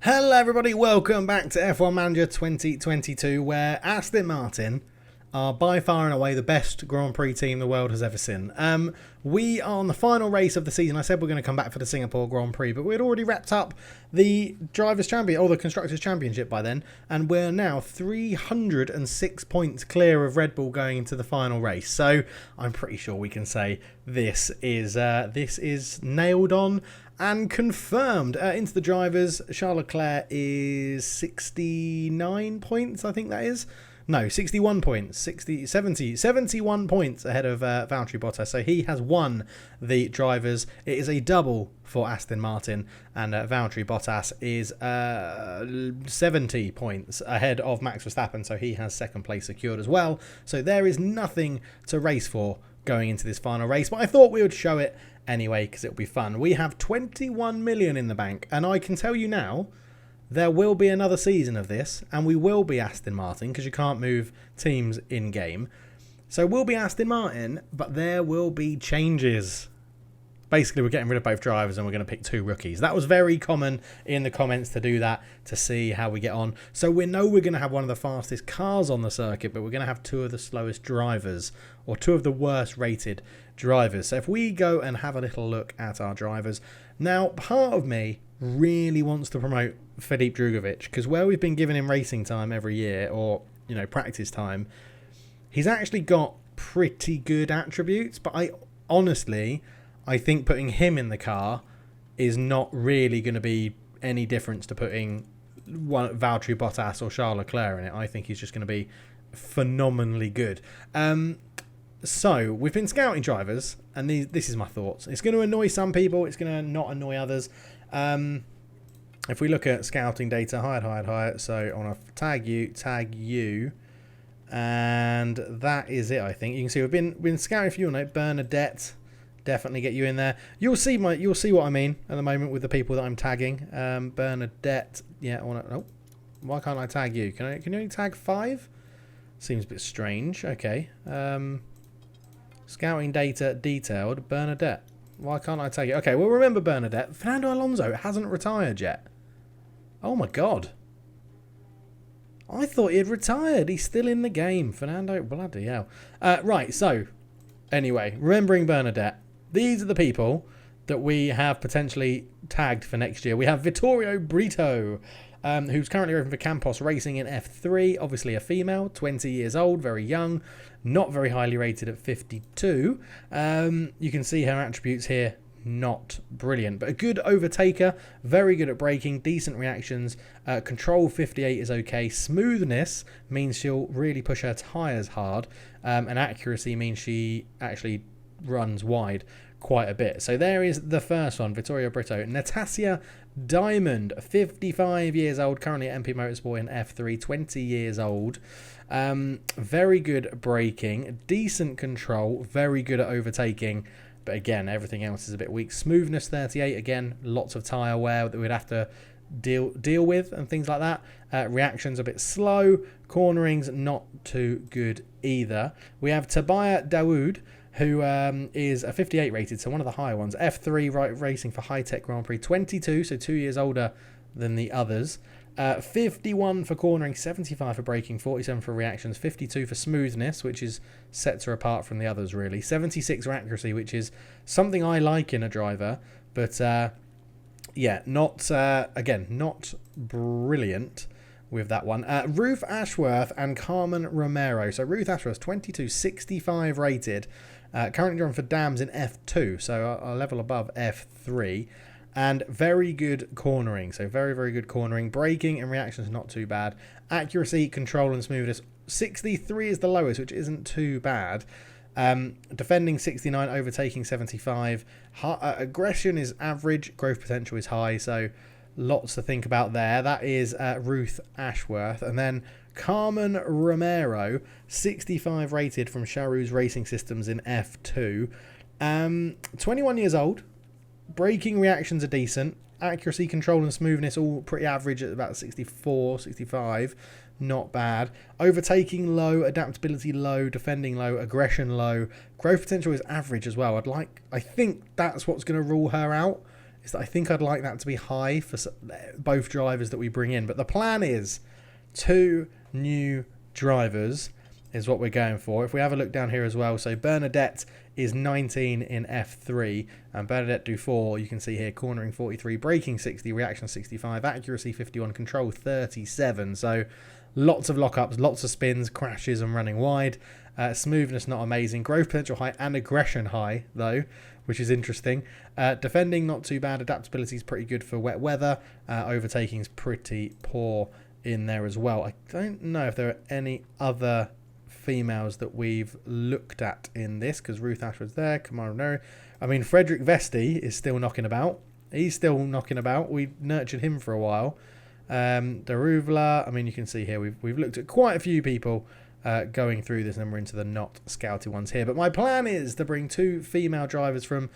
Hello everybody, welcome back to F1 Manager 2022, where Aston Martin are by far and away the best Grand Prix team the world has ever seen. We are on the final race of the season. I said we're going to come back for the Singapore Grand Prix, but we'd already wrapped up the Drivers' Champion, or the Constructors' Championship by then, and we're now 306 points clear of Red Bull going into the final race. So I'm pretty sure we can say this is nailed on and confirmed. Into the drivers, Charles Leclerc is 69 points, I think that is. No, 61 points, 71 points ahead of Valtteri Bottas. So he has won the drivers. It is a double for Aston Martin, and Valtteri Bottas is 70 points ahead of Max Verstappen. So he has second place secured as well. So there is nothing to race for going into this final race, but I thought we would show it anyway because it'll be fun. We have 21 million in the bank, and I can tell you now, there will be another season of this, and we will be Aston Martin because you can't move teams in game. So we'll be Aston Martin, but there will be changes. Basically, we're getting rid of both drivers and we're going to pick two rookies. That was very common in the comments to do that, to see how we get on. So we know we're going to have one of the fastest cars on the circuit, but we're going to have two of the slowest drivers, or two of the worst rated drivers. So if we go and have a little look at our drivers. Now, part of me really wants to promote Felipe Drugovich, because where we've been giving him racing time every year, or, you know, practice time, he's actually got pretty good attributes, but I think putting him in the car is not really going to be any difference to putting Valtteri Bottas or Charles Leclerc in it. I think he's just going to be phenomenally good. So we've been scouting drivers, and this is my thoughts. It's going to annoy some people. It's going to not annoy others. If we look at scouting data, hide. So I want to tag you. And that is it, I think. You can see we've been scouting for you, Bernadette. Definitely get you in there. You'll see what I mean at the moment with the people that I'm tagging. Bernadette, yeah, I want to. Oh, why can't I tag you? Can you only tag 5? Seems a bit strange. Okay. Scouting data detailed. Bernadette. Why can't I tag you? Okay, well, remember Bernadette. Fernando Alonso hasn't retired yet. Oh my God. I thought he had retired. He's still in the game. Fernando, bloody hell. Right, so anyway, remembering Bernadette. These are the people that we have potentially tagged for next year. We have Vittorio Brito, who's currently working for Campos Racing in F3. Obviously a female, 20 years old, very young, not very highly rated at 52. You can see her attributes here, not brilliant, but a good overtaker, very good at braking, decent reactions, control 58 is okay, smoothness means she'll really push her tyres hard, and accuracy means she actually runs wide quite a bit. So there is the first one, Vittorio Brito. Natasha Diamond, 55 years old, currently at MP Motorsport in F3, 20 years old. Very good at braking, decent control, very good at overtaking, but again, everything else is a bit weak. Smoothness 38, again, lots of tyre wear that we'd have to deal with and things like that. Reactions a bit slow, cornering's not too good either. We have Tabaya Dawood, who is a 58 rated, so one of the higher ones. F3 racing for High Tech Grand Prix, 22, so 2 years older than the others. 51 for cornering, 75 for braking, 47 for reactions, 52 for smoothness, which sets her apart from the others really. 76 for accuracy, which is something I like in a driver, but yeah, not brilliant with that one. Ruth Ashworth and Carmen Romero. So Ruth Ashworth, 22, 65 rated. Currently driving for Dams in F2, so a level above F3. And very good cornering. So very, very good cornering. Braking and reactions not too bad. Accuracy, control and smoothness. 63 is the lowest, which isn't too bad. Defending 69, overtaking 75. Aggression is average. Growth potential is high. So lots to think about there. That is Ruth Ashworth. And then Carmen Romero, 65 rated from Charouz Racing Systems in F2. 21 years old. Braking reactions are decent. Accuracy, control and smoothness all pretty average at about 64, 65. Not bad. Overtaking low, adaptability low, defending low, aggression low. Growth potential is average as well. I think that's what's going to rule her out, is that I think I'd like that to be high for both drivers that we bring in. But the plan is 2 new drivers is what we're going for. If we have a look down here as well, so Bernadette is 19 in F3, and Bernadette Dufour, you can see here, cornering 43, braking 60, reaction 65, accuracy 51, control 37. So lots of lockups, lots of spins, crashes and running wide. Smoothness not amazing, growth potential high and aggression high though, which is interesting. Defending not too bad, adaptability is pretty good for wet weather, overtaking is pretty poor in there as well. I don't know if there are any other females that we've looked at in this, because Ruth Ashford's there. Kamara, I mean, Frederick Vesti is still knocking about. He's still knocking about. We nurtured him for a while. Daruvla, I mean, you can see here we've looked at quite a few people going through this, and we're into the not scouted ones here. But my plan is to bring 2 female drivers from.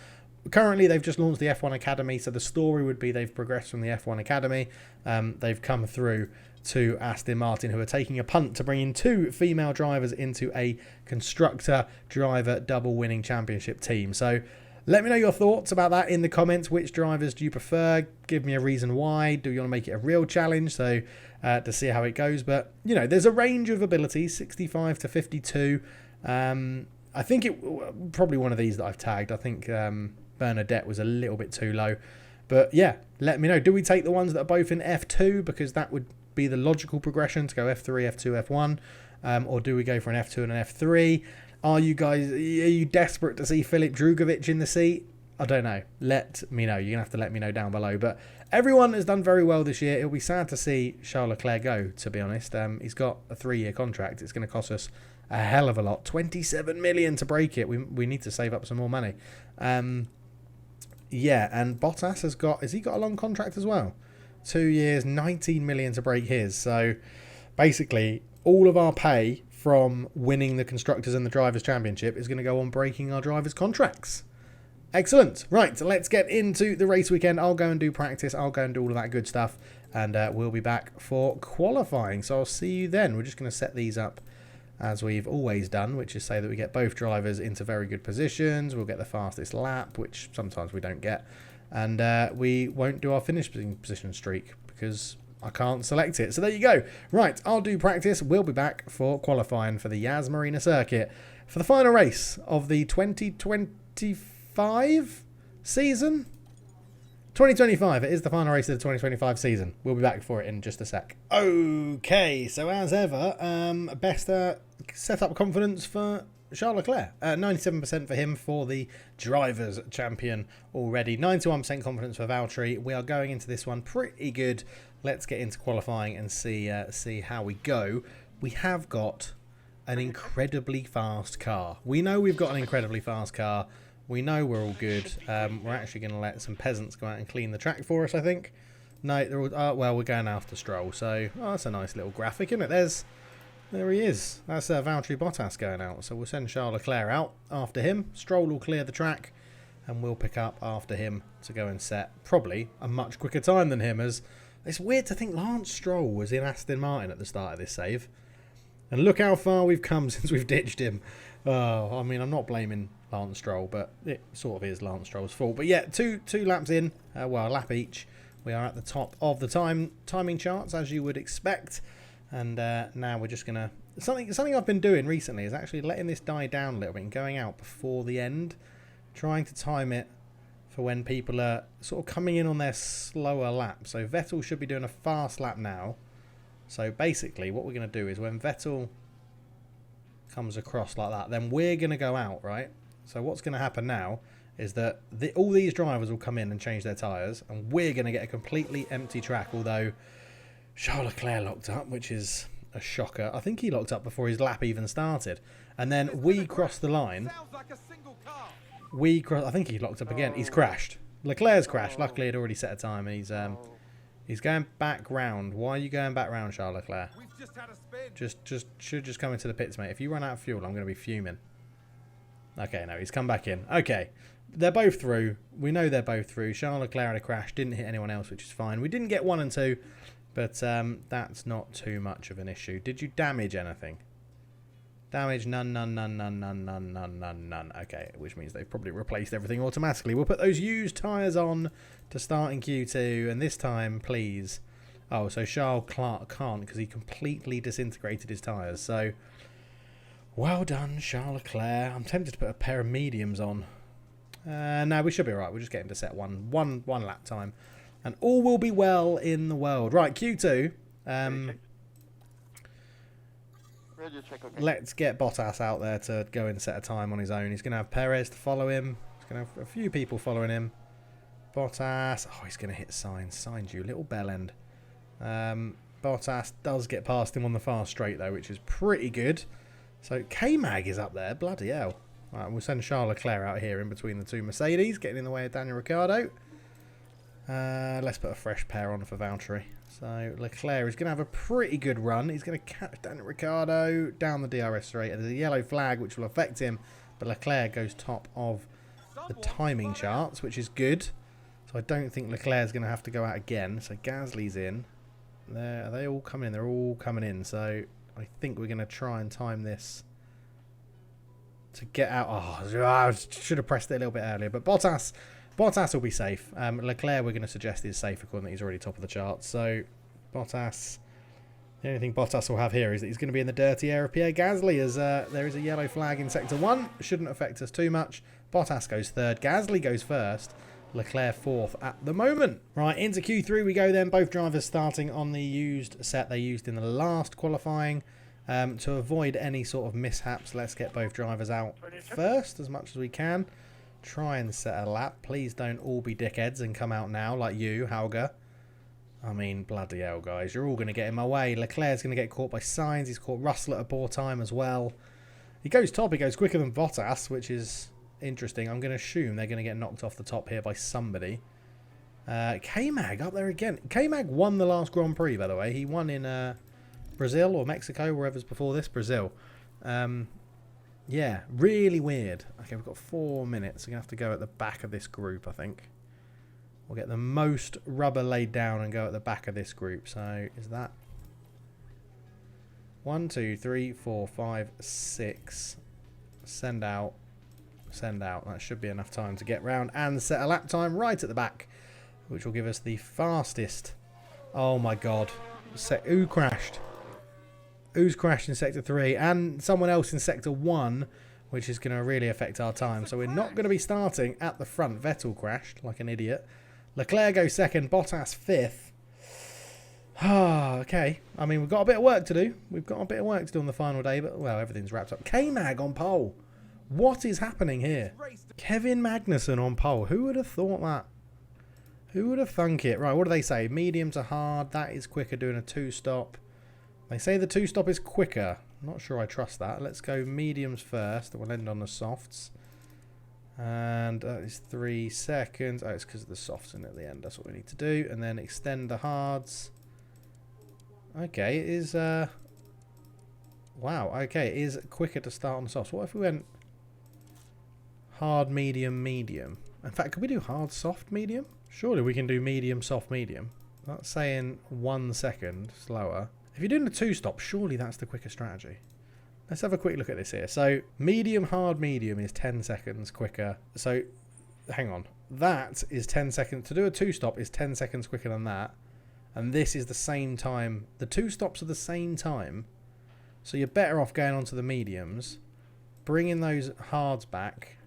Currently, they've just launched the F1 Academy, so the story would be they've progressed from the F1 Academy. They've come through to Aston Martin, who are taking a punt to bring in 2 female drivers into a constructor-driver double-winning championship team. So let me know your thoughts about that in the comments. Which drivers do you prefer? Give me a reason why. Do you want to make it a real challenge? So to see how it goes. But, you know, there's a range of abilities, 65 to 52. I think it probably one of these that I've tagged. I think Bernadette was a little bit too low. But yeah, let me know. Do we take the ones that are both in F2? Because that would be the logical progression to go F3, F2, F1. Or do we go for an F2 and an F3? Are you desperate to see Filip Drugovich in the seat? I don't know. Let me know. You're going to have to let me know down below. But everyone has done very well this year. It'll be sad to see Charles Leclerc go, to be honest. He's got a 3-year contract. It's going to cost us a hell of a lot. 27 million to break it. We need to save up some more money. Yeah, and Bottas has he got a long contract as well? 2 years, 19 million to break his. So basically, all of our pay from winning the Constructors and the Drivers' Championship is going to go on breaking our drivers' contracts. Excellent. Right, let's get into the race weekend. I'll go and do practice. I'll go and do all of that good stuff. And we'll be back for qualifying. So I'll see you then. We're just going to set these up as we've always done, which is say that we get both drivers into very good positions. We'll get the fastest lap, which sometimes we don't get. And we won't do our finish position streak because I can't select it. So there you go. Right, I'll do practice. We'll be back for qualifying for the Yas Marina circuit for the final race of the 2025 season. 2025. It is the final race of the 2025 season. We'll be back for it in just a sec. Okay, so as ever, best setup confidence for Charles Leclerc. 97% for him for the Drivers' Champion already. 91% confidence for Valtteri. We are going into this one pretty good. Let's get into qualifying and see how we go. We have got an incredibly fast car. We know we've got an incredibly fast car. We know we're all good. We're actually going to let some peasants go out and clean the track for us, I think. No, they're all... well, we're going after Stroll. So, that's a nice little graphic, isn't it? There he is. That's Valtteri Bottas going out. So we'll send Charles Leclerc out after him. Stroll will clear the track. And we'll pick up after him to go and set probably a much quicker time than him. As it's weird to think Lance Stroll was in Aston Martin at the start of this save. And look how far we've come since we've ditched him. I mean, I'm not blaming Lance Stroll, but it sort of is Lance Stroll's fault. But yeah, two laps in, well, a lap each. We are at the top of the timing charts, as you would expect. And now we're just going to... Something I've been doing recently is actually letting this die down a little bit and going out before the end. Trying to time it for when people are sort of coming in on their slower lap. So Vettel should be doing a fast lap now. So basically what we're going to do is when Vettel comes across like that, then we're going to go out, right? So what's going to happen now is that all these drivers will come in and change their tyres, and we're going to get a completely empty track, although Charles Leclerc locked up, which is a shocker. I think he locked up before his lap even started. And then we cross the line. I think he locked up again. He's crashed. Leclerc's crashed. Luckily, he'd already set a time, and he's going back round. Why are you going back round, Charles Leclerc? Should just come into the pits, mate. If you run out of fuel, I'm going to be fuming. Okay, no, he's come back in. Okay, they're both through. We know they're both through. Charles Leclerc had a crash. Didn't hit anyone else, which is fine. We didn't get 1 and 2, but that's not too much of an issue. Did you damage anything? Damage, none, none, none, none, none, none, none, none, none. Okay, which means they've probably replaced everything automatically. We'll put those used tyres on to start in Q2, and this time, please. Oh, so Charles Clark can't because he completely disintegrated his tyres. So, well done, Charles Leclerc. I'm tempted to put a pair of mediums on. No, we should be alright. We'll just get him to set one lap time. And all will be well in the world. Right, Q2. Let's get Bottas out there to go and set a time on his own. He's going to have Perez to follow him. He's going to have a few people following him. Bottas. Oh, he's going to hit Sainz. Sainz, you little bell end. Bottas does get past him on the fast straight, though, which is pretty good. So K-Mag is up there. Bloody hell. Right, we'll send Charles Leclerc out here in between the two Mercedes, getting in the way of Daniel Ricciardo. Let's put a fresh pair on for Valtteri. So Leclerc is going to have a pretty good run. He's going to catch Daniel Ricciardo down the DRS straight. And there's a yellow flag which will affect him. But Leclerc goes top of the timing charts, which is good. So I don't think Leclerc's going to have to go out again. So Gasly's in. Are they all coming in? They're all coming in. So I think we're going to try and time this to get out. Oh, I should have pressed it a little bit earlier. But Bottas will be safe. Leclerc, we're going to suggest, is safe according that he's already top of the charts. So Bottas, the only thing Bottas will have here is that he's going to be in the dirty air of Pierre Gasly, as there is a yellow flag in Sector 1. Shouldn't affect us too much. Bottas goes third. Gasly goes first. Leclerc fourth at the moment. Right, into Q3 we go then. Both drivers starting on the used set they used in the last qualifying. To avoid any sort of mishaps, let's get both drivers out first as much as we can. Try and set a lap. Please don't all be dickheads and come out now like you, Hauger. I mean, bloody hell, guys. You're all going to get in my way. Leclerc's going to get caught by Sainz. He's caught Russell at a poor time as well. He goes top. He goes quicker than Bottas, which is interesting. I'm going to assume they're going to get knocked off the top here by somebody. K-Mag up there again. K-Mag won the last Grand Prix, by the way. He won in Brazil or Mexico, wherever's before this. Brazil. Yeah, really weird. Okay, we've got 4 minutes. We're going to have to go at the back of this group, I think. We'll get the most rubber laid down and go at the back of this group. So, is that 1, 2, 3, 4, 5, 6. Send out. Send out. That should be enough time to get round and set a lap time right at the back, which will give us the fastest. Oh my god. Who crashed? Who's crashed in Sector 3 and someone else in Sector 1, which is going to really affect our time. So we're not going to be starting at the front. Vettel crashed like an idiot. Leclerc goes second. Bottas fifth. Okay. I mean, we've got a bit of work to do. We've got a bit of work to do on the final day, but, well, everything's wrapped up. K-Mag on pole. What is happening here? Kevin Magnussen on pole. Who would have thought that? Who would have thunk it? Right, what do they say? Medium to hard. That is quicker doing a two-stop. They say the two-stop is quicker. I'm not sure I trust that. Let's go mediums first. We'll end on the softs. And that is 3 seconds. Oh, it's because of the softs in at the end. That's what we need to do. And then extend the hards. Okay, it is... Wow, okay, it is quicker to start on the softs. What if we went hard, medium, medium? In fact, could we do hard, soft, medium? Surely we can do medium, soft, medium. That's saying 1 second slower. If you're doing a two-stop, surely that's the quicker strategy. Let's have a quick look at this here. So, medium, hard, medium is 10 seconds quicker. So, hang on. That is 10 seconds. To do a two-stop is 10 seconds quicker than that. And this is the same time. The two stops are the same time. So, you're better off going on to the mediums, bringing those hards back,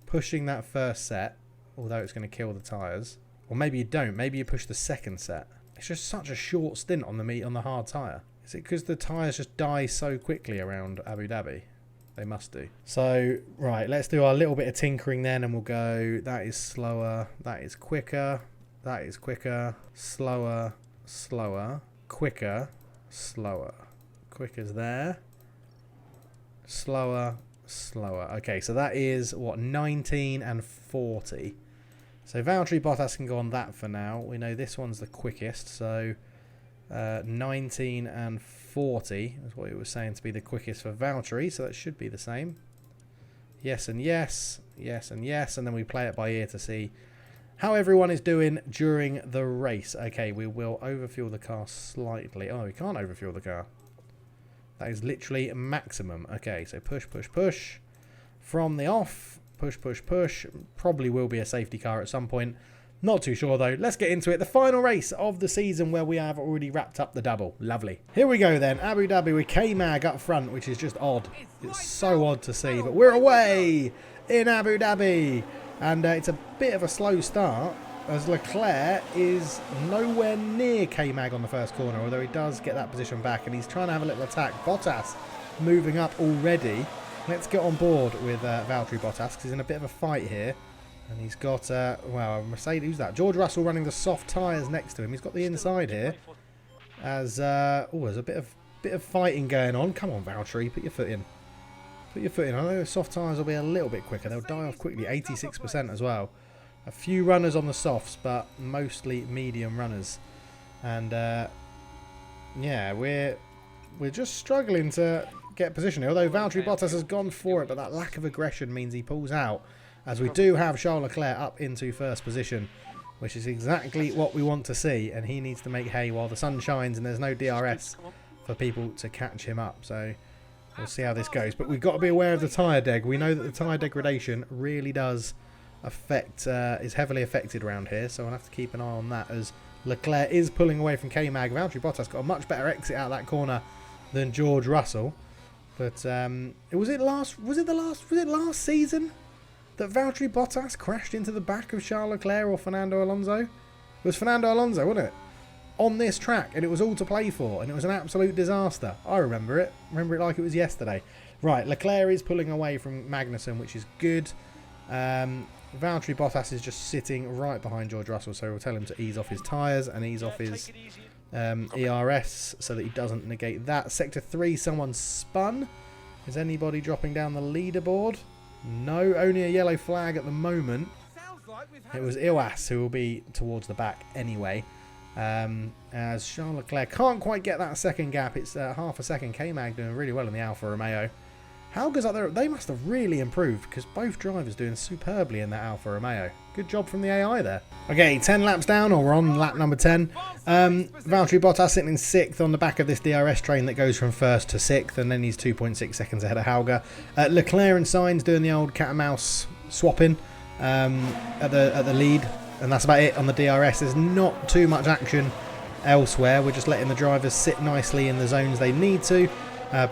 pushing that first set, although it's going to kill the tyres. Or maybe you don't. Maybe you push the second set. It's just such a short stint on the hard tyre. Is it because the tyres just die so quickly around Abu Dhabi? They must do. So, right, let's do our little bit of tinkering then, and we'll go, that is slower, that is quicker, that is quicker, slower, slower, quicker, slower. Quicker's there. Slower, slower. Okay, so that is, what, 19 and 40. So Valtteri Bottas can go on that for now. We know this one's the quickest, so 19 and 40 is what it was saying to be the quickest for Valtteri, so that should be the same. Yes and yes, yes and yes, and then we play it by ear to see how everyone is doing during the race. Okay, we will overfuel the car slightly. Oh, we can't overfuel the car. That is literally maximum. Okay, so push, push, push. From the off, push, push, push. Probably will be a safety car at some point. Not too sure though. Let's get into it. The final race of the season where we have already wrapped up the double. Lovely. Here we go then. Abu Dhabi with K-Mag up front, which is just odd. It's so odd to see. But we're away in Abu Dhabi. And it's a bit of a slow start as Leclerc is nowhere near K-Mag on the first corner, although he does get that position back and he's trying to have a little attack. Bottas moving up already. Let's get on board with Valtteri Bottas because he's in a bit of a fight here. And he's got, well, Mercedes, who's that? George Russell running the soft tyres next to him. He's got the inside here. As, there's a bit of fighting going on. Come on, Valtteri, put your foot in. Put your foot in. I know soft tyres will be a little bit quicker. They'll die off quickly, 86% as well. A few runners on the softs, but mostly medium runners. And, yeah, we're just struggling to get position here. Although Valtteri Bottas has gone for it, but that lack of aggression means he pulls out. As we do have Charles Leclerc up into first position, which is exactly what we want to see. And he needs to make hay while the sun shines and there's no DRS for people to catch him up. So we'll see how this goes. But we've got to be aware of the tyre deg. We know that the tyre degradation really does affect, is heavily affected around here. So we'll have to keep an eye on that as Leclerc is pulling away from K-Mag. Valtteri Bottas got a much better exit out of that corner than George Russell. But was it last season that Valtteri Bottas crashed into the back of Charles Leclerc or Fernando Alonso? It was Fernando Alonso, wasn't it? On this track, and it was all to play for, and it was an absolute disaster. I remember it. Remember it like it was yesterday. Right, Leclerc is pulling away from Magnussen, which is good. Valtteri Bottas is just sitting right behind George Russell, so we'll tell him to ease off his tyres and ease off his ERS so that he doesn't negate that. Sector 3, someone spun. Is anybody dropping down the leaderboard? No, only a yellow flag at the moment. It was Iwas who will be towards the back anyway. As Charles Leclerc can't quite get that second gap. It's half a second. K-Mag doing really well in the Alfa Romeo. Hauger's up there. They must have really improved because both drivers doing superbly in that Alfa Romeo. Good job from the AI there. Okay, 10 laps down, or we're on lap number 10. Valtteri Bottas sitting in 6th on the back of this DRS train that goes from 1st to 6th, and then he's 2.6 seconds ahead of Hauger. Leclerc and Sainz doing the old cat and mouse swapping at the lead, and that's about it on the DRS. There's not too much action elsewhere. We're just letting the drivers sit nicely in the zones they need to.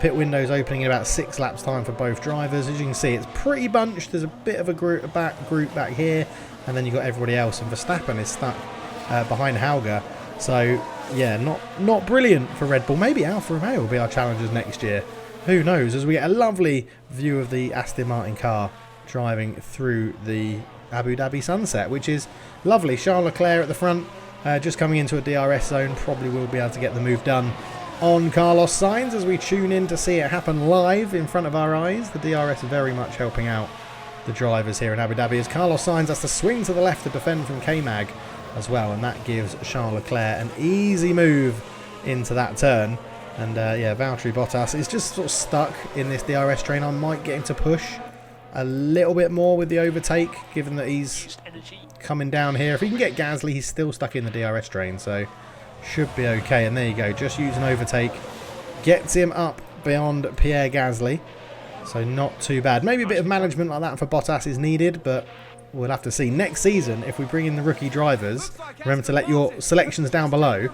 Pit windows opening in about 6 laps time for both drivers. As you can see, it's pretty bunched. There's a bit of a group back here, and then you've got everybody else, and Verstappen is stuck behind Hauger. So yeah, not brilliant for Red Bull. Maybe Alfa Romeo will be our challengers next year. Who knows? As we get a lovely view of the Aston Martin car driving through the Abu Dhabi sunset, which is lovely. Charles Leclerc at the front, just coming into a DRS zone, probably will be able to get the move done on Carlos Sainz as we tune in to see it happen live in front of our eyes. The DRS very much helping out the drivers here in Abu Dhabi as Carlos Sainz has to swing to the left to defend from K-Mag as well, and that gives Charles Leclerc an easy move into that turn. And yeah, Valtteri Bottas is just sort of stuck in this DRS train. I might get him to push a little bit more with the overtake, given that he's coming down here. If he can get Gasly, he's still stuck in the DRS train, so should be okay. And there you go, just use an overtake, gets him up beyond Pierre Gasly, so not too bad. Maybe a bit of management like that for Bottas is needed, but we'll have to see. Next season, if we bring in the rookie drivers, remember to let your selections down below.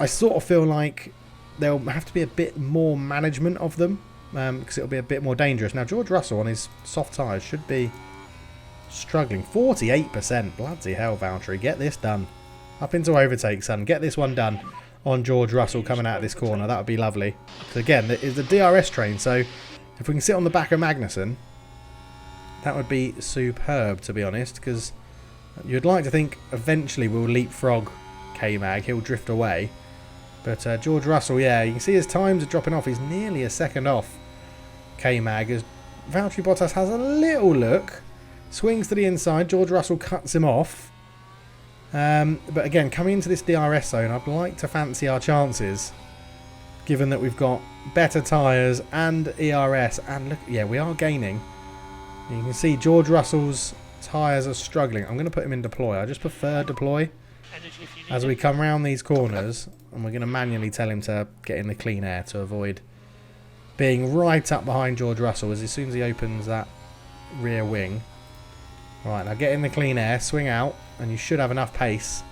I sort of feel like there'll have to be a bit more management of them, because it'll be a bit more dangerous. Now, George Russell on his soft tyres should be struggling. 48%. Bloody hell, Valtteri. Get this done. Up into overtake, son. Get this one done on George Russell coming out of this corner. That would be lovely. Because again, it's the DRS train, so if we can sit on the back of Magnussen, that would be superb, to be honest, because you'd like to think eventually we'll leapfrog K-Mag. He'll drift away. But George Russell, yeah, you can see his times are dropping off. He's nearly a second off K-Mag as Valtteri Bottas has a little look. Swings to the inside. George Russell cuts him off. But again, coming into this DRS zone, I'd like to fancy our chances, given that we've got better tyres and ERS. And look, yeah, we are gaining. You can see George Russell's tyres are struggling. I'm going to put him in deploy. I just prefer deploy as we come around these corners, and we're going to manually tell him to get in the clean air to avoid being right up behind George Russell as soon as he opens that rear wing. Right, now get in the clean air, swing out, and you should have enough pace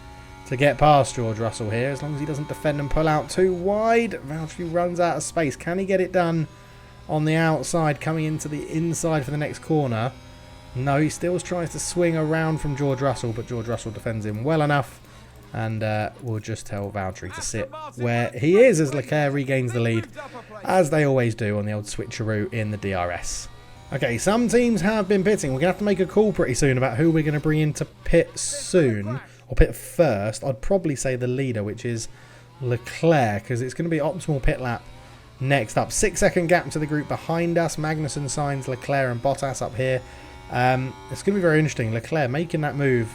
to get past George Russell here, as long as he doesn't defend and pull out too wide. Valtteri runs out of space. Can he get it done on the outside, coming into the inside for the next corner? No, he still tries to swing around from George Russell, but George Russell defends him well enough, and we'll just tell Valtteri to sit where he is as Leclerc regains the lead, as they always do on the old switcheroo in the DRS. Okay, some teams have been pitting. We're going to have to make a call pretty soon about who we're going to bring into pit soon, or pit first. I'd probably say the leader, which is Leclerc, because it's going to be optimal pit lap next up. 6-second gap to the group behind us. Magnussen, Sainz, Leclerc and Bottas up here. It's going to be very interesting. Leclerc making that move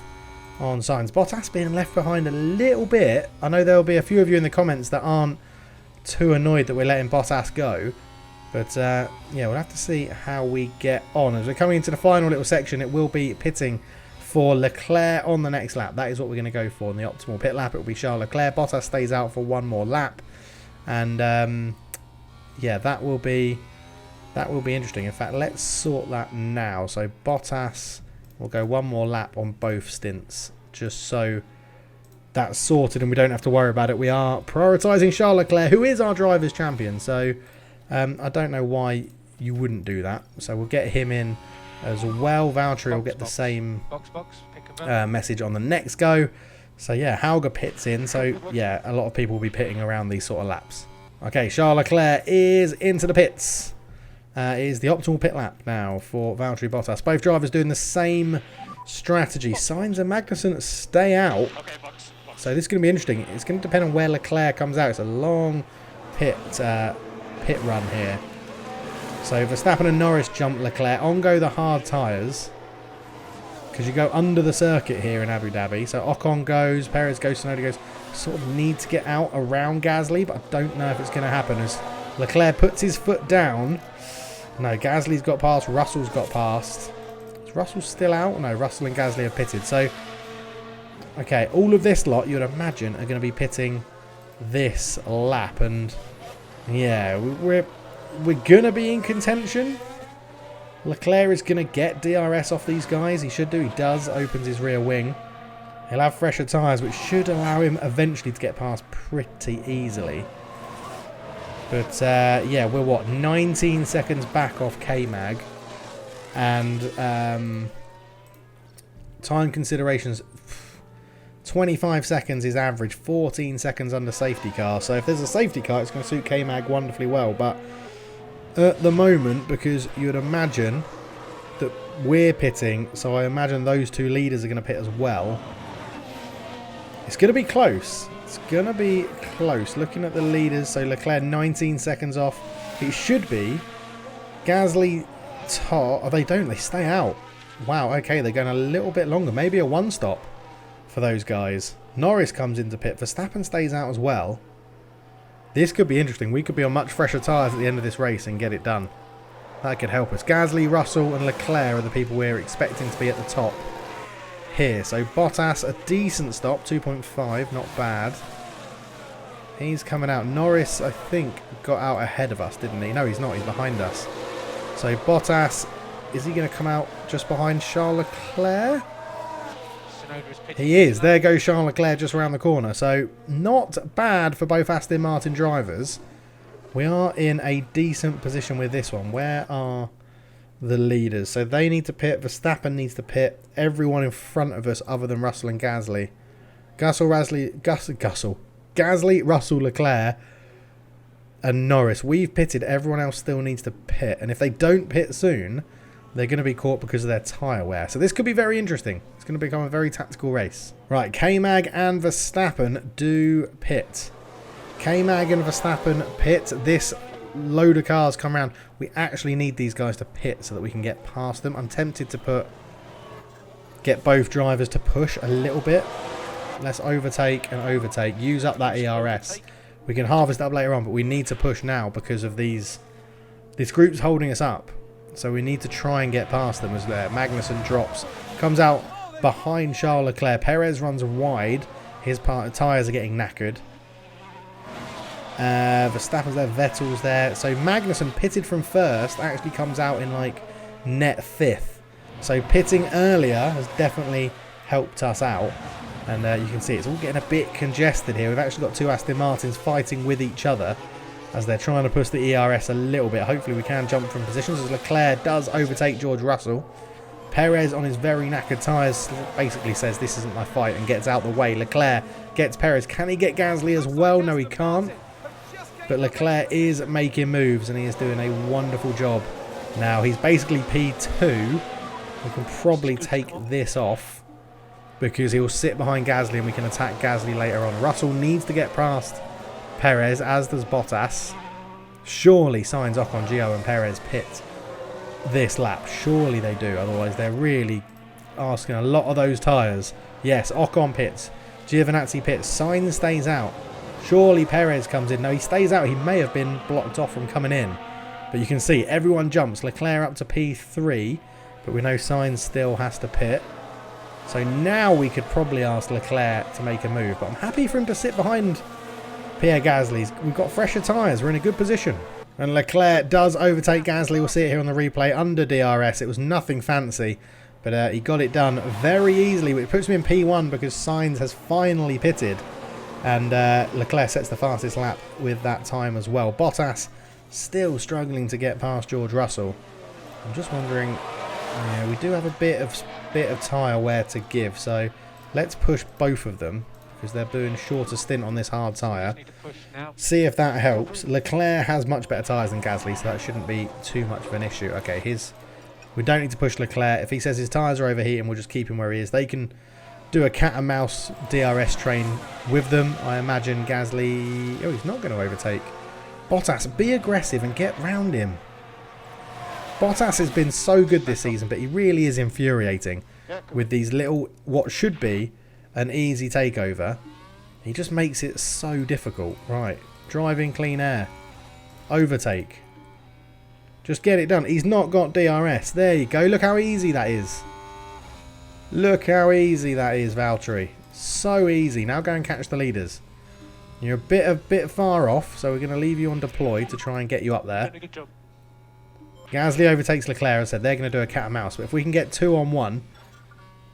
on Sainz. Bottas being left behind a little bit. I know there'll be a few of you in the comments that aren't too annoyed that we're letting Bottas go. But, yeah, we'll have to see how we get on. As we're coming into the final little section, it will be pitting for Leclerc on the next lap. That is what we're going to go for in the optimal pit lap. It will be Charles Leclerc. Bottas stays out for one more lap. And, yeah, that will be interesting. In fact, let's sort that now. So Bottas will go one more lap on both stints, just so that's sorted and we don't have to worry about it. We are prioritising Charles Leclerc, who is our drivers' champion. So I don't know why you wouldn't do that. So we'll get him in as well. Valtteri will get the same message on the next go. So yeah, Hauger pits in. So yeah, a lot of people will be pitting around these sort of laps. Okay, Charles Leclerc is into the pits. It is the optimal pit lap now for Valtteri Bottas. Both drivers doing the same strategy. Sainz and Magnussen stay out. So this is going to be interesting. It's going to depend on where Leclerc comes out. It's a long pit run here. So Verstappen and Norris jump Leclerc. On go the hard tyres, because you go under the circuit here in Abu Dhabi. So Ocon goes, Perez goes, Tsunoda goes. Sort of need to get out around Gasly, but I don't know if it's going to happen as Leclerc puts his foot down. No, Gasly's got past, Russell's got past. Is Russell still out? No, Russell and Gasly have pitted. So, okay, all of this lot, you would imagine, are going to be pitting this lap. And, yeah, we're going to be in contention. Leclerc is going to get DRS off these guys. He should do. He does. Opens his rear wing. He'll have fresher tyres, which should allow him eventually to get past pretty easily. But, yeah, we're, what, 19 seconds back off K-Mag. And time considerations, 25 seconds is average, 14 seconds under safety car. So if there's a safety car, it's going to suit K-Mag wonderfully well. But at the moment, because you'd imagine that we're pitting, so I imagine those two leaders are going to pit as well. It's going to be close. It's going to be close. Looking at the leaders, so Leclerc 19 seconds off. It should be. Gasly top. Oh, they don't. They stay out. Wow, okay, they're going a little bit longer. Maybe a one-stop for those guys. Norris comes into pit. Verstappen stays out as well. This could be interesting. We could be on much fresher tyres at the end of this race and get it done. That could help us. Gasly, Russell and Leclerc are the people we're expecting to be at the top here. So Bottas, a decent stop, 2.5, not bad. He's coming out. Norris, I think, got out ahead of us, didn't he? No, he's not. He's behind us. So Bottas, is he going to come out just behind Charles Leclerc? He is. There goes Charles Leclerc just around the corner. So not bad for both Aston Martin drivers. We are in a decent position with this one. Where are the leaders? So they need to pit. Verstappen needs to pit. Everyone in front of us other than Russell and Gasly. Gasly, Russell, Leclerc and Norris. We've pitted. Everyone else still needs to pit. And if they don't pit soon, they're going to be caught because of their tyre wear. So this could be very interesting. It's going to become a very tactical race. Right, K-Mag and Verstappen do pit. K-Mag and Verstappen pit. This load of cars come around. We actually need these guys to pit so that we can get past them. I'm tempted to get both drivers to push a little bit. Let's overtake and overtake. Use up that ERS. We can harvest up later on, but we need to push now because of this group's holding us up. So we need to try and get past them as there. Magnussen drops. Comes out behind Charles Leclerc. Perez runs wide. His tyres are getting knackered. Verstappen's there, Vettel's there. So Magnussen, pitted from first, actually comes out in like net 5th. So pitting earlier has definitely helped us out. And you can see it's all getting a bit congested here. We've actually got 2 Aston Martins fighting with each other as they're trying to push the ERS a little bit. Hopefully we can jump from positions as Leclerc does overtake George Russell. Perez on his very knackered tyres basically says this isn't my fight and gets out the way. Leclerc gets Perez. Can he get Gasly as well? No, he can't. But Leclerc is making moves and he is doing a wonderful job. Now he's basically P2. We can probably take this off because he will sit behind Gasly and we can attack Gasly later on. Russell needs to get past Perez, as does Bottas. Surely Sainz, Ocon, Gio and Perez pit this lap. Surely they do, otherwise they're really asking a lot of those tyres. Yes, Ocon pits, Giovinazzi pits, Sainz stays out. Surely Perez comes in. No, he stays out. He may have been blocked off from coming in. But you can see everyone jumps. Leclerc up to P3, but we know Sainz still has to pit. So now we could probably ask Leclerc to make a move, but I'm happy for him to sit behind Pierre Gasly. We've got fresher tyres. We're in a good position. And Leclerc does overtake Gasly. We'll see it here on the replay under DRS. It was nothing fancy, but he got it done very easily. It puts me in P1 because Sainz has finally pitted. And Leclerc sets the fastest lap with that time as well. Bottas still struggling to get past George Russell. I'm just wondering, yeah, we do have a bit of tyre wear to give, so let's push both of them because they're doing a shorter stint on this hard tyre. See if that helps. Leclerc has much better tyres than Gasly, so that shouldn't be too much of an issue. Okay, we don't need to push Leclerc. If he says his tyres are overheating, we'll just keep him where he is. They can do a cat and mouse DRS train with them. I imagine Gasly... Oh, he's not going to overtake. Bottas, be aggressive and get round him. Bottas has been so good this season, but he really is infuriating with these little, what should be an easy takeover. He just makes it so difficult. Right, driving clean air. Overtake. Just get it done. He's not got DRS. There you go. Look how easy that is. Look how easy that is, Valtteri. So easy. Now go and catch the leaders. You're a bit far off, so we're going to leave you on deploy to try and get you up there. Gasly overtakes Leclerc. As I said, they're going to do a cat and mouse. But if we can get 2 on 1,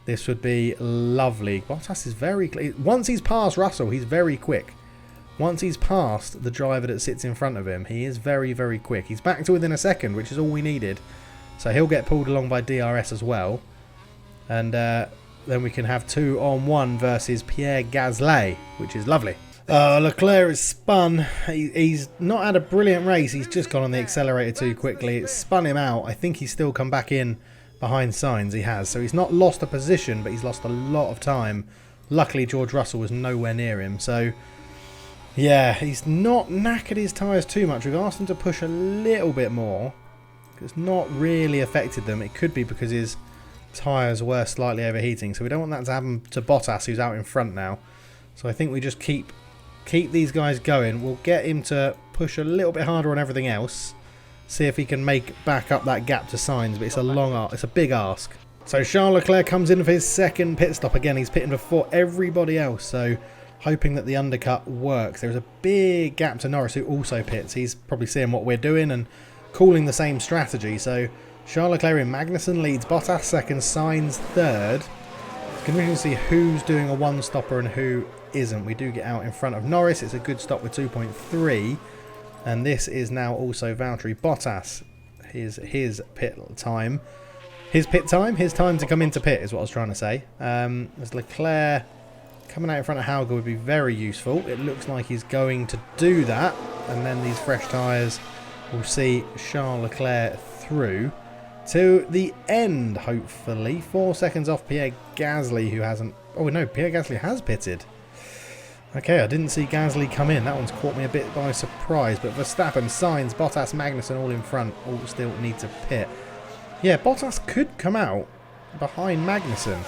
this would be lovely. Bottas is very... Once he's past Russell, he's very quick. Once he's past the driver that sits in front of him, he is very, very quick. He's back to within a second, which is all we needed. So he'll get pulled along by DRS as well. And then we can have 2 on 1 versus Pierre Gasly, which is lovely. Leclerc is spun. He's not had a brilliant race. He's just gone on the accelerator too quickly. It spun him out. I think he's still come back in behind Sainz. He has. So he's not lost a position, but he's lost a lot of time. Luckily, George Russell was nowhere near him. So, yeah, he's not knackered his tyres too much. We've asked him to push a little bit more. It's not really affected them. It could be because his tyres were slightly overheating. So we don't want that to happen to Bottas, who's out in front now. So I think we just keep these guys going. We'll get him to push a little bit harder on everything else. See if he can make back up that gap to Sainz, but it's a big ask. So Charles Leclerc comes in for his second pit stop. Again, he's pitting before everybody else, so hoping that the undercut works. There's a big gap to Norris, who also pits. He's probably seeing what we're doing and calling the same strategy. So Charles Leclerc in, Magnussen leads, Bottas second, Sainz third. It's going to be interesting to see who's doing a one-stopper and who isn't. We do get out in front of Norris. It's a good stop with 2.3. And this is now also Valtteri Bottas. His pit time. His time to come into pit is what I was trying to say. As Leclerc coming out in front of Hauger would be very useful. It looks like he's going to do that. And then these fresh tyres will see Charles Leclerc through to the end, hopefully. 4 seconds off Pierre Gasly, who hasn't... Oh, no, Pierre Gasly has pitted. Okay, I didn't see Gasly come in. That one's caught me a bit by surprise. But Verstappen, Sainz, Bottas, Magnussen all in front. All still need to pit. Yeah, Bottas could come out behind Magnussen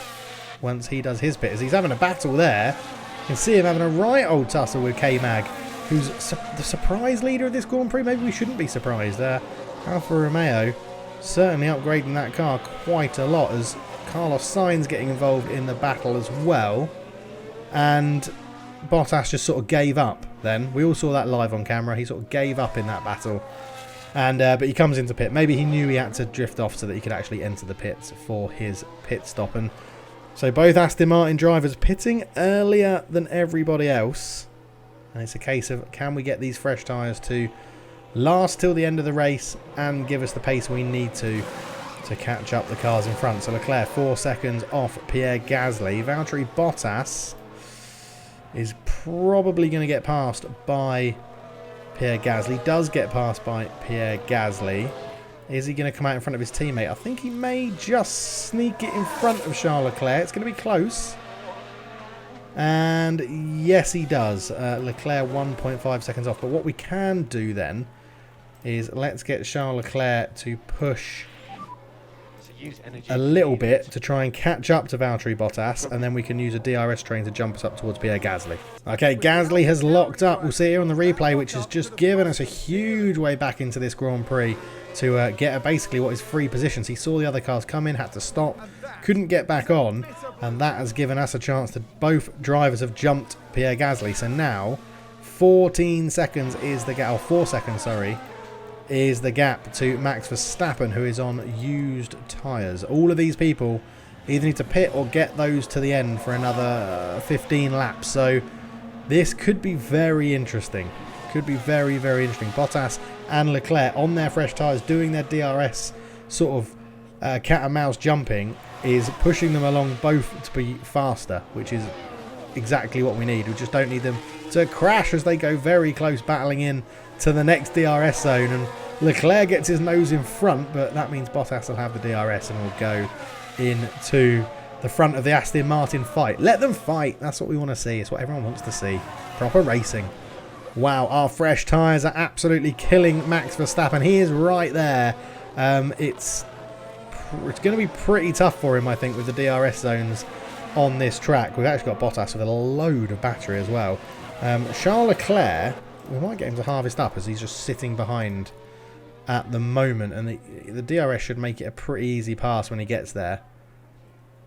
once he does his pit. As he's having a battle there. You can see him having a right old tussle with K-Mag, who's the surprise leader of this Grand Prix. Maybe we shouldn't be surprised. Alfa Romeo certainly upgrading that car quite a lot, as Carlos Sainz getting involved in the battle as well. And Bottas just sort of gave up then. We all saw that live on camera. He sort of gave up in that battle. And but he comes into pit. Maybe he knew he had to drift off so that he could actually enter the pits for his pit stop. And so both Aston Martin drivers pitting earlier than everybody else. And it's a case of, can we get these fresh tyres to last till the end of the race and give us the pace we need to catch up the cars in front. So Leclerc 4 seconds off Pierre Gasly. Valtteri Bottas is probably going to get passed by Pierre Gasly. Does get passed by Pierre Gasly. Is he going to come out in front of his teammate? I think he may just sneak it in front of Charles Leclerc. It's going to be close. And yes, he does. Leclerc 1.5 seconds off. But what we can do then is let's get Charles Leclerc to push a little bit to try and catch up to Valtteri Bottas, and then we can use a DRS train to jump us up towards Pierre Gasly. Okay, Gasly has locked up. We'll see here on the replay, which has just given us a huge way back into this Grand Prix to get basically what is free positions. He saw the other cars come in, had to stop, couldn't get back on, and that has given us a chance to both drivers have jumped Pierre Gasly. So now 14 seconds is the gap, or 4 seconds, sorry, is the gap to Max Verstappen, who is on used tyres. All of these people either need to pit or get those to the end for another 15 laps. So this could be very interesting. Could be very, very interesting. Bottas and Leclerc on their fresh tyres doing their DRS sort of cat and mouse jumping is pushing them along both to be faster, which is exactly what we need. We just don't need them to crash as they go very close, battling in to the next DRS zone. And Leclerc gets his nose in front, but that means Bottas will have the DRS and will go into the front of the Aston Martin fight. Let them fight. That's what we want to see. It's what everyone wants to see. Proper racing. Wow, our fresh tyres are absolutely killing Max Verstappen. He is right there. It's going to be pretty tough for him, I think, with the DRS zones on this track. We've actually got Bottas with a load of battery as well. Charles Leclerc, we might get him to harvest up as he's just sitting behind at the moment, and the DRS should make it a pretty easy pass when he gets there.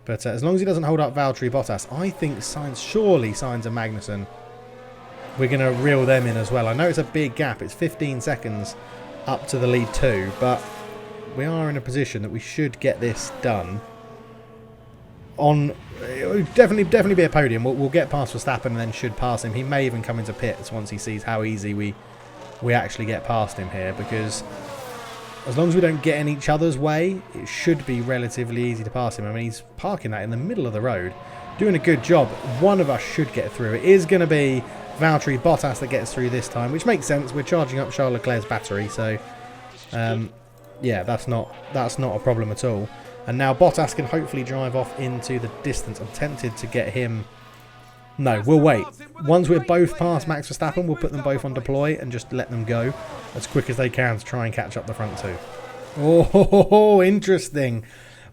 But as long as he doesn't hold up Valtteri Bottas, I think surely Sainz and Magnussen, we're going to reel them in as well. I know it's a big gap. It's 15 seconds up to the lead 2, but we are in a position that we should get this done. It would definitely be a podium. We'll get past Verstappen and then should pass him. He may even come into pits once he sees how easy we actually get past him here, because as long as we don't get in each other's way, it should be relatively easy to pass him. I mean, he's parking that in the middle of the road, doing a good job. One of us should get through. It is going to be Valtteri Bottas that gets through this time, which makes sense. We're charging up Charles Leclerc's battery, so yeah, that's not a problem at all. And now Bottas can hopefully drive off into the distance. I'm tempted to get him. No, we'll wait. Once we're both past Max Verstappen, we'll put them both on deploy and just let them go as quick as they can to try and catch up the front two. Oh, interesting.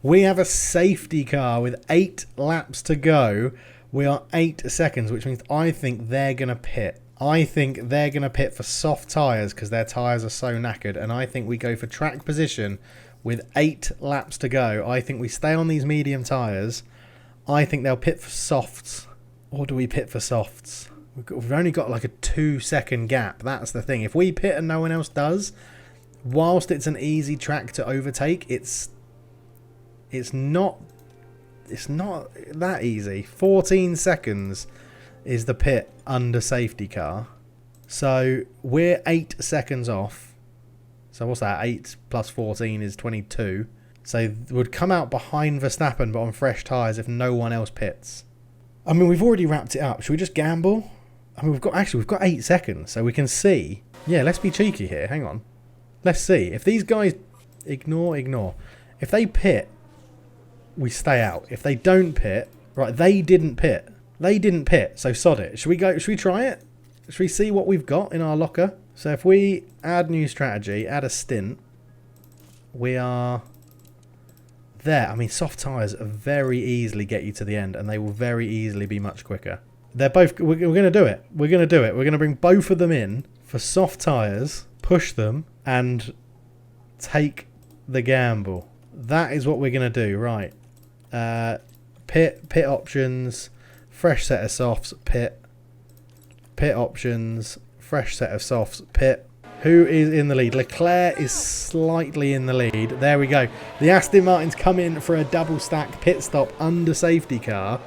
We have a safety car with 8 laps to go. We are 8 seconds, which means I think they're going to pit. I think they're going to pit for soft tyres because their tyres are so knackered. And I think we go for track position with 8 laps to go. I think we stay on these medium tyres. I think they'll pit for softs. Or do we pit for softs? We've only got like a 2-second gap. That's the thing. If we pit and no one else does, whilst it's an easy track to overtake, it's not that easy. 14 seconds is the pit under safety car. So we're 8 seconds off. So what's that? 8 plus 14 is 22. So would come out behind Verstappen but on fresh tyres if no one else pits. I mean, we've already wrapped it up. Should we just gamble? I mean, we've got 8 seconds, so we can see. Yeah, let's be cheeky here. Hang on. Let's see. If these guys ignore. If they pit, we stay out. If they don't pit, right? They didn't pit. So sod it. Should we try it? Should we see what we've got in our locker? So if we add new strategy, add a stint, we are there. I mean, soft tyres very easily get you to the end, and they will very easily be much quicker. They're both. We're going to do it. We're going to do it. We're going to bring both of them in for soft tyres, push them, and take the gamble. That is what we're going to do. Right. Pit options, fresh set of softs, pit. Pit options, fresh set of softs, pit. Who is in the lead? Leclerc is slightly in the lead. There we go. The Aston Martins come in for a double stack pit stop under safety car.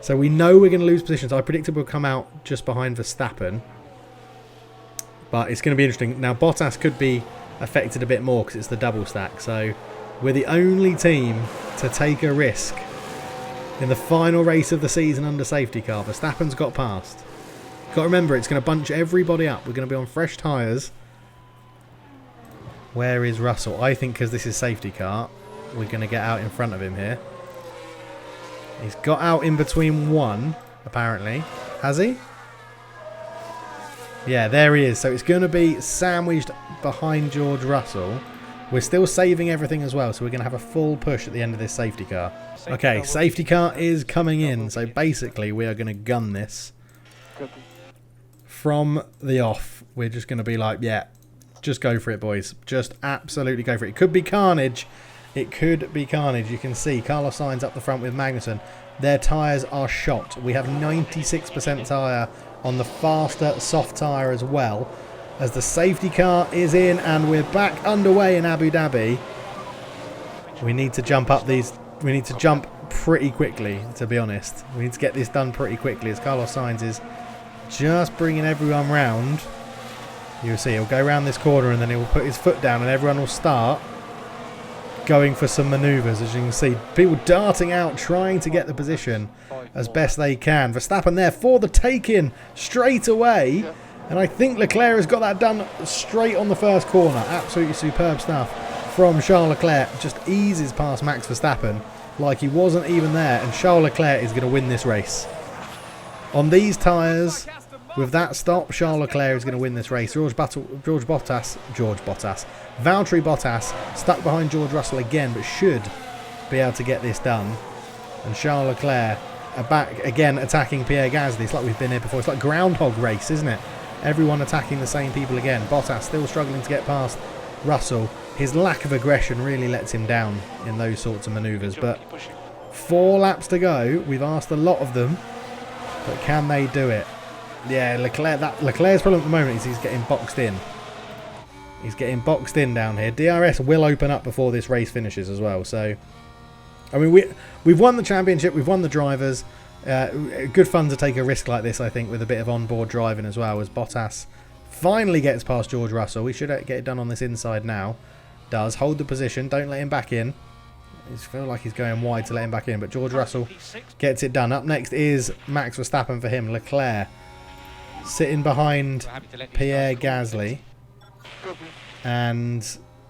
So we know we're going to lose positions. I predicted we'll come out just behind Verstappen. But it's going to be interesting. Now Bottas could be affected a bit more because it's the double stack. So we're the only team to take a risk in the final race of the season under safety car. Verstappen's got past. Got to remember, it's going to bunch everybody up. We're going to be on fresh tyres. Where is Russell? I think because this is safety car, we're going to get out in front of him here. He's got out in between one, apparently. Has he? Yeah, there he is. So it's going to be sandwiched behind George Russell. We're still saving everything as well, so we're going to have a full push at the end of this safety car. Okay, safety car is coming in. So basically, we are going to gun this. From the off, we're just going to be like, yeah, just go for it, boys. Just absolutely go for it. It could be carnage. It could be carnage. You can see Carlos Sainz up the front with Magnussen. Their tyres are shot. We have 96% tyre on the faster soft tyre as well. As the safety car is in and we're back underway in Abu Dhabi. We need to jump up these. We need to jump pretty quickly, to be honest. We need to get this done pretty quickly as Carlos Sainz is just bringing everyone round. You'll see he'll go around this corner and then he'll put his foot down and everyone will start going for some manoeuvres. As you can see, people darting out trying to get the position as best they can. Verstappen there for the take-in straight away. And I think Leclerc has got that done straight on the first corner. Absolutely superb stuff from Charles Leclerc. Just eases past Max Verstappen like he wasn't even there. And Charles Leclerc is going to win this race. On these tyres, with that stop, Charles Leclerc is going to win this race. Valtteri Bottas stuck behind George Russell again, but should be able to get this done. And Charles Leclerc are back again attacking Pierre Gasly. It's like we've been here before. It's like groundhog race, isn't it? Everyone attacking the same people again. Bottas still struggling to get past Russell. His lack of aggression really lets him down in those sorts of manoeuvres. But 4 laps to go. We've asked a lot of them. But can they do it? Yeah, Leclerc's problem at the moment is he's getting boxed in. He's getting boxed in down here. DRS will open up before this race finishes as well. So, I mean, we've won the championship. We've won the drivers. Good fun to take a risk like this, I think, with a bit of onboard driving as well. As Bottas finally gets past George Russell. We should get it done on this inside now. Does. Hold the position. Don't let him back in. I feel like he's going wide to let him back in, but George Russell gets it done. Up next is Max Verstappen for him. Leclerc sitting behind Pierre Gasly. And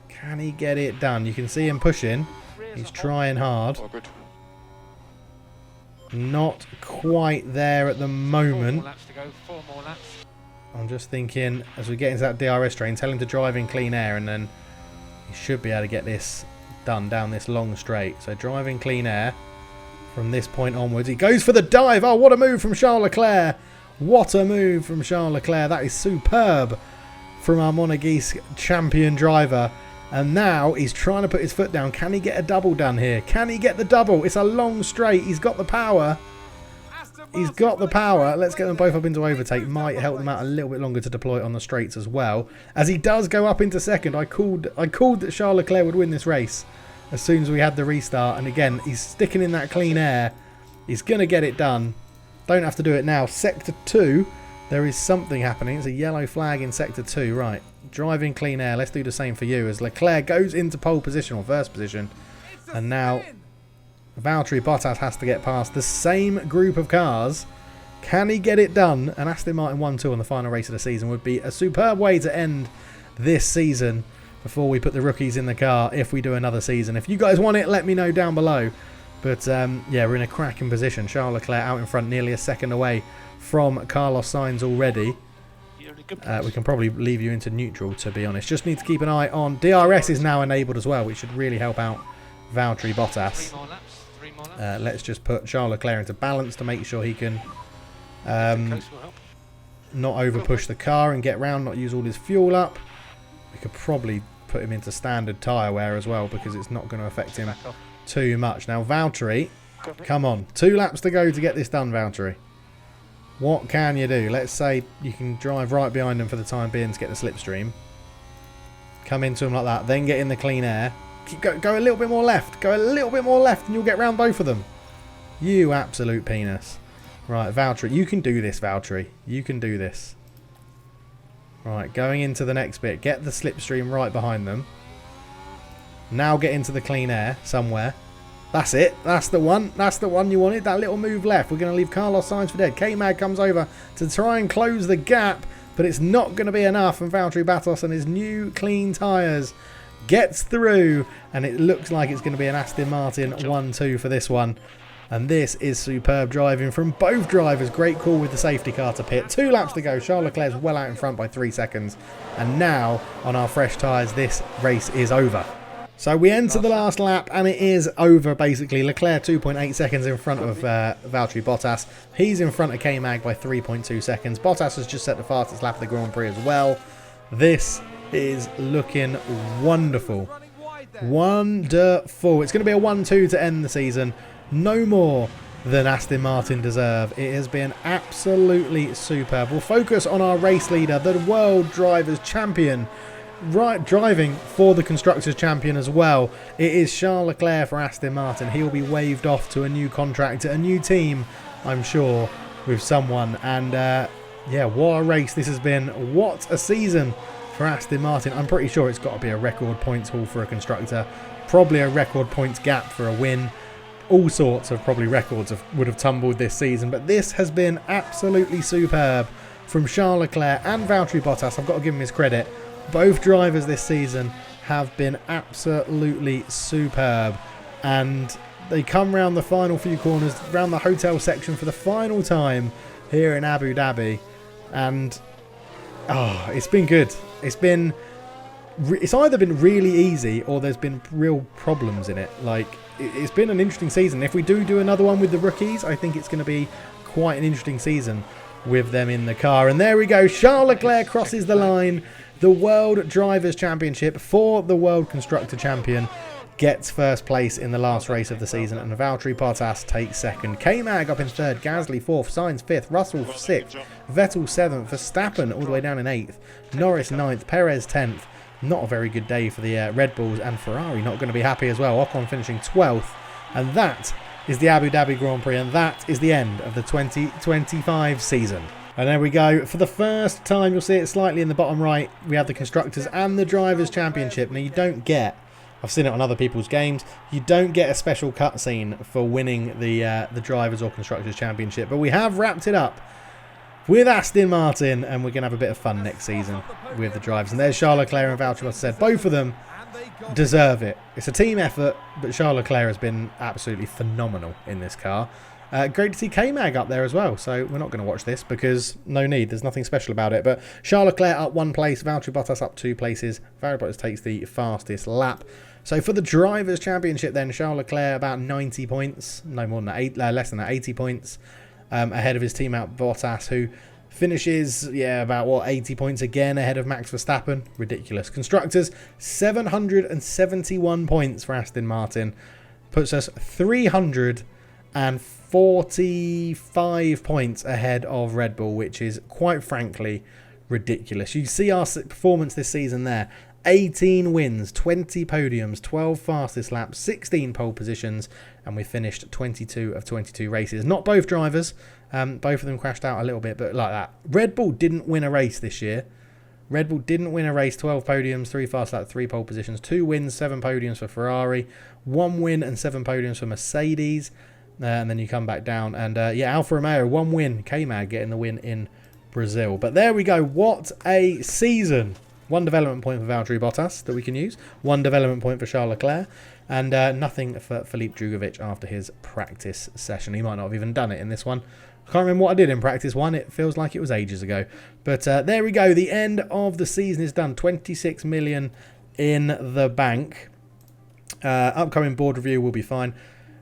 can he get it done? You can see him pushing. He's trying hard. Not quite there at the moment. I'm just thinking, as we get into that DRS train, tell him to drive in clean air, and then he should be able to get this done down this long straight. So driving clean air from this point onwards. He goes for the dive. Oh, what a move from Charles Leclerc. What a move from Charles Leclerc. That is superb from our Monegasque champion driver. And now he's trying to put his foot down. Can he get a double done here? Can he get the double? It's a long straight. He's got the power. He's got the power. Let's get them both up into overtake. Might help them out a little bit longer to deploy it on the straights as well. As he does go up into second, I called that Charles Leclerc would win this race as soon as we had the restart. And again, he's sticking in that clean air. He's going to get it done. Don't have to do it now. Sector 2, there is something happening. It's a yellow flag in Sector 2. Right, driving clean air. Let's do the same for you as Leclerc goes into pole position or first position. And now Valtteri Bottas has to get past the same group of cars. Can he get it done? And Aston Martin 1-2 on the final race of the season would be a superb way to end this season before we put the rookies in the car if we do another season. If you guys want it, let me know down below. But yeah, we're in a cracking position. Charles Leclerc out in front, nearly a second away from Carlos Sainz already. We can probably leave you into neutral, to be honest. Just need to keep an eye on. DRS is now enabled as well, which should really help out Valtteri Bottas. Let's just put Charles Leclerc into balance to make sure he can not over push the car and get round, not use all his fuel up. We could probably put him into standard tyre wear as well because it's not going to affect him too much. Now Valtteri, come on. 2 laps to go to get this done, Valtteri. What can you do? Let's say you can drive right behind them for the time being to get the slipstream. Come into them like that. Then get in the clean air. Go a little bit more left. Go a little bit more left and you'll get round both of them. You absolute penis. Right, Valtteri. You can do this, Valtteri. You can do this. Right, going into the next bit. Get the slipstream right behind them. Now get into the clean air somewhere. That's it. That's the one. That's the one you wanted. That little move left. We're going to leave Carlos Sainz for dead. K-Mag comes over to try and close the gap, but it's not going to be enough. And Valtteri Bottas and his new clean tyres gets through, and it looks like it's going to be an Aston Martin 1-2 for this one. And this is superb driving from both drivers. Great call with the safety car to pit. 2 laps to go. Charles Leclerc's well out in front by 3 seconds. And now, on our fresh tyres, this race is over. So we enter the last lap, and it is over, basically. Leclerc 2.8 seconds in front of Valtteri Bottas. He's in front of K-Mag by 3.2 seconds. Bottas has just set the fastest lap of the Grand Prix as well. This is looking wonderful. Wonderful. It's going to be a 1-2 to end the season. No more than Aston Martin deserve. It has been absolutely superb. We'll focus on our race leader, the World Drivers' Champion, right, driving for the Constructors' Champion as well. It is Charles Leclerc for Aston Martin. He will be waved off to a new contract, a new team, I'm sure, with someone. And yeah, what a race this has been. What a season for Aston Martin. I'm pretty sure it's got to be a record points haul for a constructor. Probably a record points gap for a win. All sorts of probably records would have tumbled this season, but this has been absolutely superb from Charles Leclerc and Valtteri Bottas. I've got to give him his credit. Both drivers this season have been absolutely superb, and they come round the final few corners, round the hotel section for the final time here in Abu Dhabi, and it's been good. It's either been really easy or there's been real problems in it. Like, it's been an interesting season. If we do another one with the rookies, I think it's going to be quite an interesting season with them in the car. And there we go. Charles Leclerc crosses the line. The World Drivers' Championship for the World Constructor Champion gets first place in the last race of the season, and Valtteri Bottas takes second. K-Mag up in third, Gasly fourth, Sainz fifth, Russell sixth, Vettel seventh, Verstappen all the way down in eighth, Norris ninth, Perez 10th. Not a very good day for the Red Bulls, and Ferrari not going to be happy as well. Ocon finishing 12th, and that is the Abu Dhabi Grand Prix, and that is the end of the 2025 season. And there we go. For the first time, you'll see it slightly in the bottom right, we have the Constructors and the Drivers' Championship. Now, you don't get, I've seen it on other people's games, you don't get a special cutscene for winning the Drivers' or Constructors' Championship, but we have wrapped it up with Aston Martin, and we're going to have a bit of fun next season with the drivers. And there's Charles Leclerc and Valtteri Bottas said. Both of them deserve it. It's a team effort, but Charles Leclerc has been absolutely phenomenal in this car. Great to see K-Mag up there as well. So we're not going to watch this because no need. There's nothing special about it. But Charles Leclerc up 1 place, Valtteri Bottas up 2 places. Valtteri Bottas takes the fastest lap. So for the Drivers' Championship then, Charles Leclerc about 90 points. No more than that, less than that, 80 points. Ahead of his teammate Bottas, who finishes, about 80 points again ahead of Max Verstappen. Ridiculous. Constructors, 771 points for Aston Martin. Puts us 345 points ahead of Red Bull, which is quite frankly ridiculous. You see our performance this season there. 18 wins, 20 podiums, 12 fastest laps, 16 pole positions, and we finished 22 of 22 races. Not both drivers, both of them crashed out a little bit, but like that. Red Bull didn't win a race this year. Red Bull didn't win a race, 12 podiums, 3 fast laps, 3 pole positions, 2 wins, 7 podiums for Ferrari, 1 win and 7 podiums for Mercedes, and then you come back down, and Alfa Romeo, 1 win, K-Mag getting the win in Brazil. But there we go, what a season. 1 development point for Valtteri Bottas that we can use. 1 development point for Charles Leclerc. And nothing for Filipe Drugovich after his practice session. He might not have even done it in this one. I can't remember what I did in practice 1. It feels like it was ages ago. But there we go. The end of the season is done. 26 million in the bank. Upcoming board review will be fine.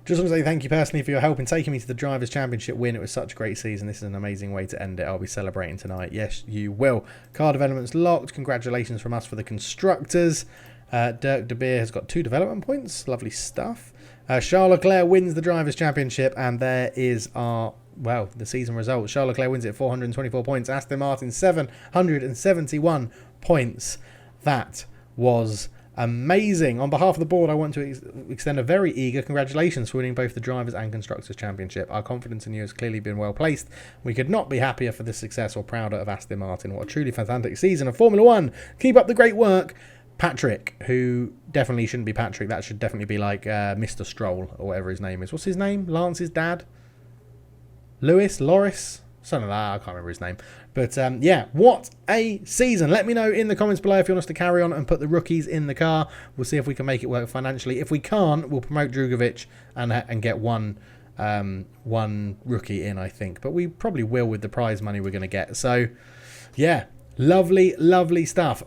Just want to say thank you personally for your help in taking me to the Drivers' Championship win. It was such a great season. This is an amazing way to end it. I'll be celebrating tonight. Yes, you will. Car development's locked. Congratulations from us for the Constructors. Dirk De Beer has got 2 development points. Lovely stuff. Charles Leclerc wins the Drivers' Championship, and there is our, well, the season results. Charles Leclerc wins it 424 points. Aston Martin 771 points. That was amazing. On behalf of the board, I want to extend a very eager congratulations for winning both the Drivers' and Constructors' Championship. Our confidence in you has clearly been well placed. We could not be happier for this success or prouder of Aston Martin. What a truly fantastic season of Formula One. Keep up the great work. Patrick, who definitely shouldn't be Patrick, that should definitely be like Mr. Stroll or whatever his name is. What's his name? Lance's dad? Loris? Something like that. I can't remember his name. But yeah, what a season. Let me know in the comments below if you want us to carry on and put the rookies in the car. We'll see if we can make it work financially. If we can't, we'll promote Drugovic and get one rookie in, I think. But we probably will with the prize money we're going to get. So yeah, lovely, lovely stuff.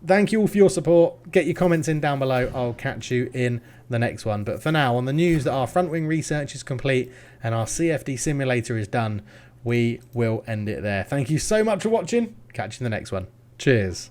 Thank you all for your support. Get your comments in down below. I'll catch you in the next one. But for now, on the news that our front wing research is complete and our CFD simulator is done, we will end it there. Thank you so much for watching. Catch you in the next one. Cheers.